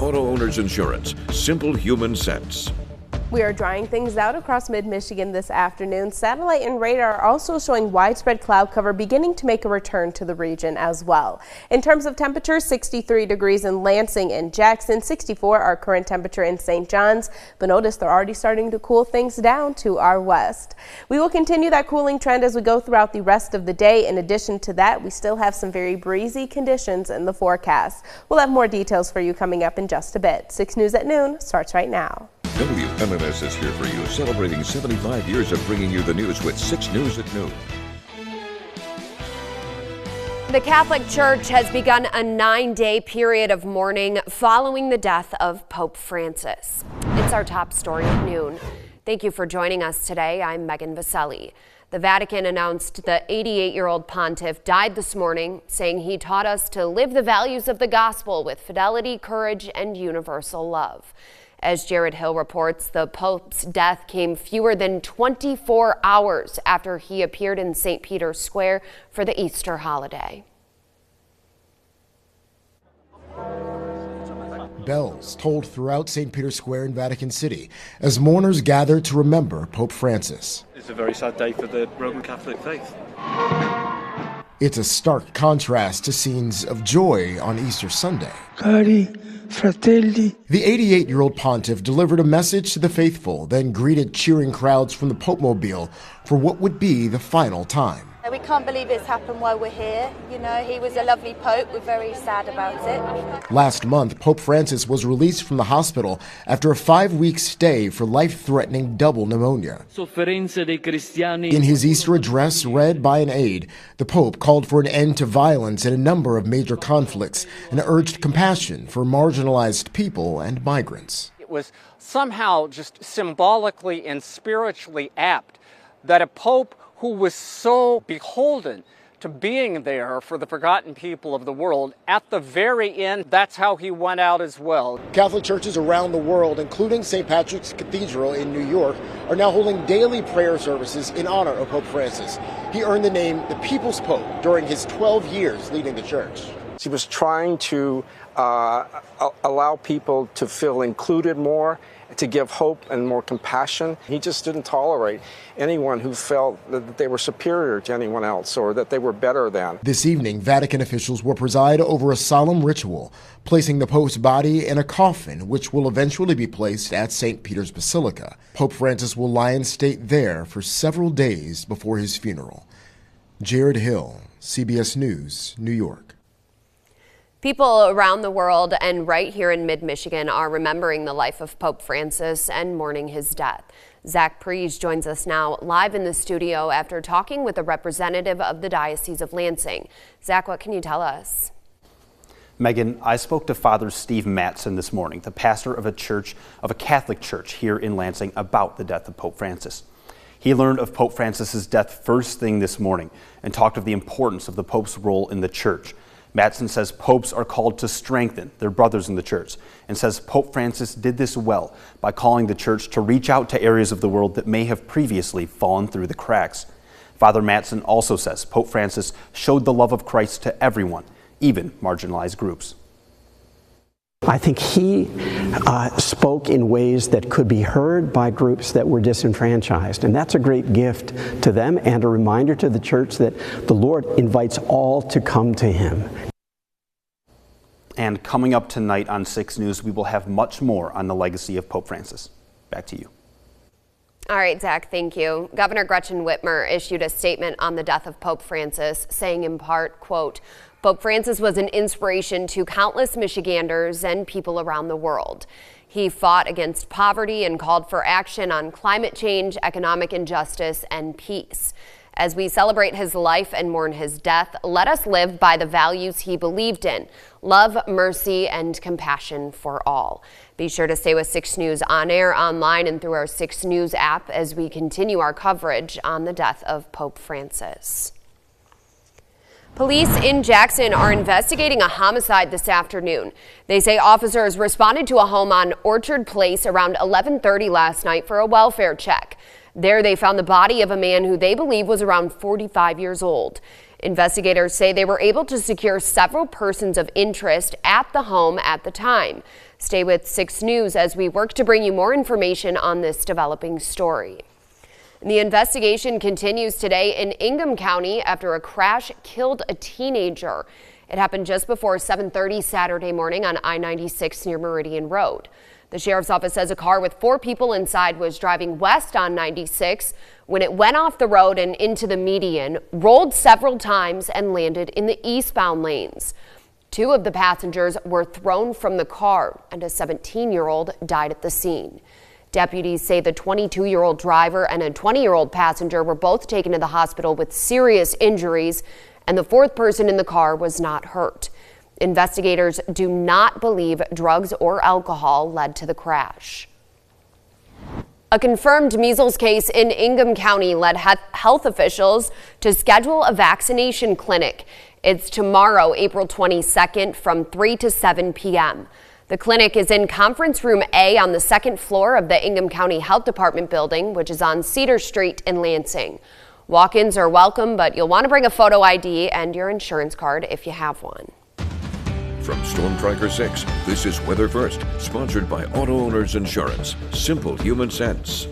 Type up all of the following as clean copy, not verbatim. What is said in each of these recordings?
Auto Owners Insurance. Simple human sense. We are drying things out across mid-Michigan this afternoon. Satellite and radar are also showing widespread cloud cover beginning to make a return to the region as well. In terms of temperature, 63 degrees in Lansing and Jackson, 64 our current temperature in St. John's. But notice they're already starting to cool things down to our west. We will continue that cooling trend as we go throughout the rest of the day. In addition to that, we still have some very breezy conditions in the forecast. We'll have more details for you coming up in just a bit. 6 News at Noon starts right now. WMNS is here for you, celebrating 75 years of bringing you the news with 6 News at Noon. The Catholic Church has begun a 9-day period of mourning following the death of Pope Francis. It's our top story at noon. Thank you for joining us today. I'm Megan Vaselli. The Vatican announced the 88-year-old pontiff died this morning, saying he taught us to live the values of the gospel with fidelity, courage, and universal love. As Jared Hill reports, the Pope's death came fewer than 24 hours after he appeared in St. Peter's Square for the Easter holiday. Bells tolled throughout St. Peter's Square in Vatican City as mourners gathered to remember Pope Francis. It's a very sad day for the Roman Catholic faith. It's a stark contrast to scenes of joy on Easter Sunday. Cari fratelli. The 88-year-old pontiff delivered a message to the faithful, then greeted cheering crowds from the Pope-mobile for what would be the final time. We can't believe it's happened while we're here. You know, he was a lovely Pope. We're very sad about it. Last month, Pope Francis was released from the hospital after a 5-week stay for life-threatening double pneumonia. In his Easter address read by an aide, the Pope called for an end to violence in a number of major conflicts and urged compassion for marginalized people and migrants. It was somehow just symbolically and spiritually apt that a Pope who was so beholden to being there for the forgotten people of the world, at the very end, that's how he went out as well. Catholic churches around the world, including St. Patrick's Cathedral in New York, are now holding daily prayer services in honor of Pope Francis. He earned the name the People's Pope during his 12 years leading the church. He was trying to allow people to feel included more, to give hope and more compassion. He just didn't tolerate anyone who felt that they were superior to anyone else or that they were better than. This evening, Vatican officials will preside over a solemn ritual, placing the Pope's body in a coffin, which will eventually be placed at St. Peter's Basilica. Pope Francis will lie in state there for several days before his funeral. Jared Hill, CBS News, New York. People around the world and right here in mid-Michigan are remembering the life of Pope Francis and mourning his death. Zach Preege joins us now live in the studio after talking with a representative of the Diocese of Lansing. Zach, what can you tell us? Megan, I spoke to Father Steve Matson this morning, the pastor of a Catholic church here in Lansing, about the death of Pope Francis. He learned of Pope Francis's death first thing this morning and talked of the importance of the Pope's role in the church. Matson says popes are called to strengthen their brothers in the church and says Pope Francis did this well by calling the church to reach out to areas of the world that may have previously fallen through the cracks. Father Matson also says Pope Francis showed the love of Christ to everyone, even marginalized groups. I think he spoke in ways that could be heard by groups that were disenfranchised, and that's a great gift to them and a reminder to the church that the Lord invites all to come to him. And coming up tonight on 6 News, we will have much more on the legacy of Pope Francis. Back to you. All right, Zach, thank you. Governor Gretchen Whitmer issued a statement on the death of Pope Francis, saying in part, quote, Pope Francis was an inspiration to countless Michiganders and people around the world. He fought against poverty and called for action on climate change, economic injustice, and peace. As we celebrate his life and mourn his death, let us live by the values he believed in: love, mercy, and compassion for all. Be sure to stay with 6 News on air, online, and through our 6 News app as we continue our coverage on the death of Pope Francis. Police in Jackson are investigating a homicide this afternoon. They say officers responded to a home on Orchard Place around 11:30 last night for a welfare check. There they found the body of a man who they believe was around 45 years old. Investigators say they were able to secure several persons of interest at the home at the time. Stay with 6 News as we work to bring you more information on this developing story. The investigation continues today in Ingham County after a crash killed a teenager. It happened just before 7:30 Saturday morning on I-96 near Meridian Road. The sheriff's office says a car with 4 people inside was driving west on 96 when it went off the road and into the median, rolled several times, and landed in the eastbound lanes. 2 of the passengers were thrown from the car, and a 17-year-old died at the scene. Deputies say the 22-year-old driver and a 20-year-old passenger were both taken to the hospital with serious injuries, and the 4th person in the car was not hurt. Investigators do not believe drugs or alcohol led to the crash. A confirmed measles case in Ingham County led health officials to schedule a vaccination clinic. It's tomorrow, April 22nd, from 3 to 7 p.m. The clinic is in Conference Room A on the 2nd floor of the Ingham County Health Department building, which is on Cedar Street in Lansing. Walk-ins are welcome, but you'll want to bring a photo ID and your insurance card if you have one. From Storm Tracker 6, this is Weather First, sponsored by Auto Owners Insurance. Simple human sense.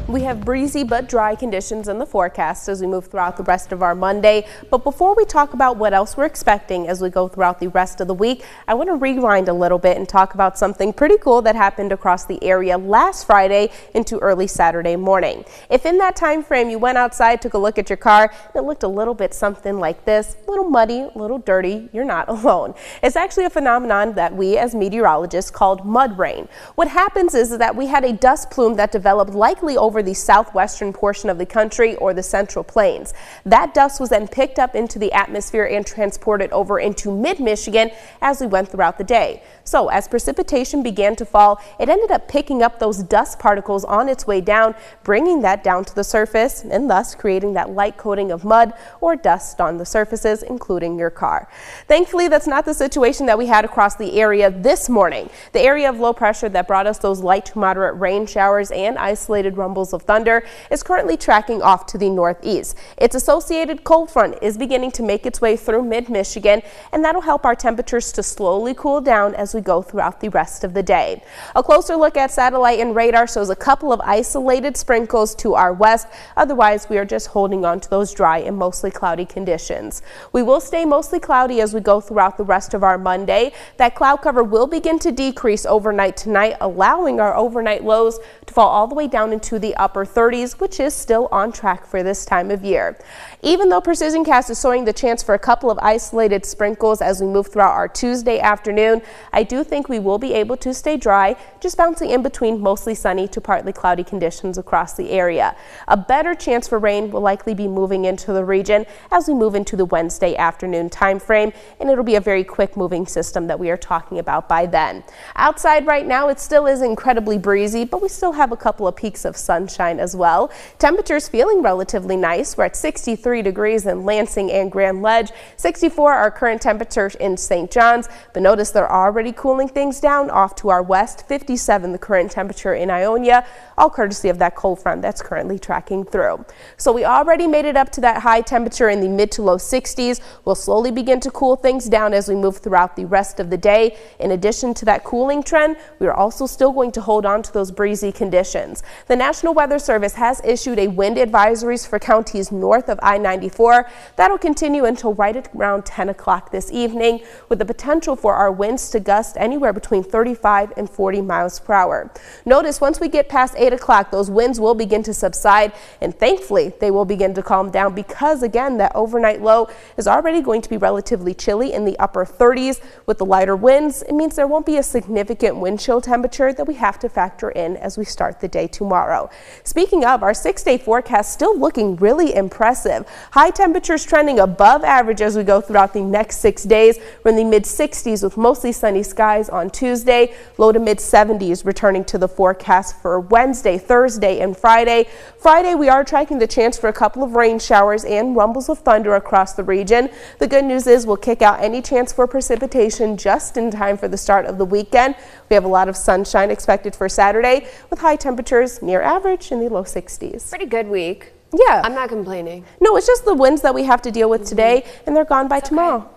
We have breezy but dry conditions in the forecast as we move throughout the rest of our Monday. But before we talk about what else we're expecting as we go throughout the rest of the week, I want to rewind a little bit and talk about something pretty cool that happened across the area last Friday into early Saturday morning. If in that time frame you went outside, took a look at your car, and it looked a little bit something like this, a little muddy, a little dirty, you're not alone. It's actually a phenomenon that we as meteorologists called mud rain. What happens is that we had a dust plume that developed likely over the southwestern portion of the country or the Central Plains. That dust was then picked up into the atmosphere and transported over into mid-Michigan as we went throughout the day. So as precipitation began to fall, it ended up picking up those dust particles on its way down, bringing that down to the surface and thus creating that light coating of mud or dust on the surfaces, including your car. Thankfully, that's not the situation that we had across the area this morning. The area of low pressure that brought us those light to moderate rain showers and isolated rumbles of thunder is currently tracking off to the northeast. Its associated cold front is beginning to make its way through mid-Michigan, and that'll help our temperatures to slowly cool down as we go throughout the rest of the day. A closer look at satellite and radar shows a couple of isolated sprinkles to our west. Otherwise, we are just holding on to those dry and mostly cloudy conditions. We will stay mostly cloudy as we go throughout the rest of our Monday. That cloud cover will begin to decrease overnight tonight, allowing our overnight lows to fall all the way down into the upper 30s, which is still on track for this time of year. Even though Precision Cast is showing the chance for a couple of isolated sprinkles as we move throughout our Tuesday afternoon, I do think we will be able to stay dry, just bouncing in between mostly sunny to partly cloudy conditions across the area. A better chance for rain will likely be moving into the region as we move into the Wednesday afternoon time frame, and it'll be a very quick moving system that we are talking about by then. Outside right now, it still is incredibly breezy, but we still have a couple of peaks of sunshine as well. Temperatures feeling relatively nice. We're at 63 degrees in Lansing and Grand Ledge, 64 our current temperature in St. John's, but notice they're already cooling things down off to our west, 57 the current temperature in Ionia, all courtesy of that cold front that's currently tracking through. So we already made it up to that high temperature in the mid to low 60s. We'll slowly begin to cool things down as we move throughout the rest of the day. In addition to that cooling trend, we are also still going to hold on to those breezy conditions. The National Weather Service has issued a wind advisories for counties north of I-94. That'll continue until right at around 10 o'clock this evening, with the potential for our winds to gust anywhere between 35 and 40 miles per hour. Notice once we get past 8 o'clock, those winds will begin to subside, and thankfully they will begin to calm down because, again, that overnight low is already going to be relatively chilly in the upper 30s. With the lighter winds, it means there won't be a significant wind chill temperature that we have to factor in as we start the day tomorrow. Speaking of, our 6-day forecast still looking really impressive. High temperatures trending above average as we go throughout the next 6 days. We're in the mid 60s with mostly sunny skies on Tuesday, low to mid 70s returning to the forecast for Wednesday, Thursday, and Friday. Friday, we are tracking the chance for a couple of rain showers and rumbles of thunder across the region. The good news is we'll kick out any chance for precipitation just in time for the start of the weekend. We have a lot of sunshine expected for Saturday with high temperatures near average in the low 60s. Pretty good week. Yeah. I'm not complaining. No, it's just the winds that we have to deal with today, and they're gone by tomorrow.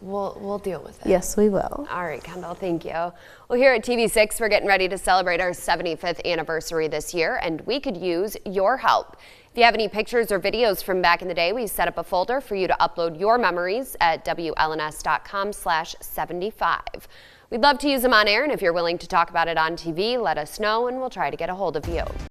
We'll deal with it. Yes, we will. All right, Kendall, thank you. Well, here at TV6, we're getting ready to celebrate our 75th anniversary this year, and we could use your help. If you have any pictures or videos from back in the day, we set up a folder for you to upload your memories at WLNS.com/75. We'd love to use them on air, and if you're willing to talk about it on TV, let us know, and we'll try to get a hold of you.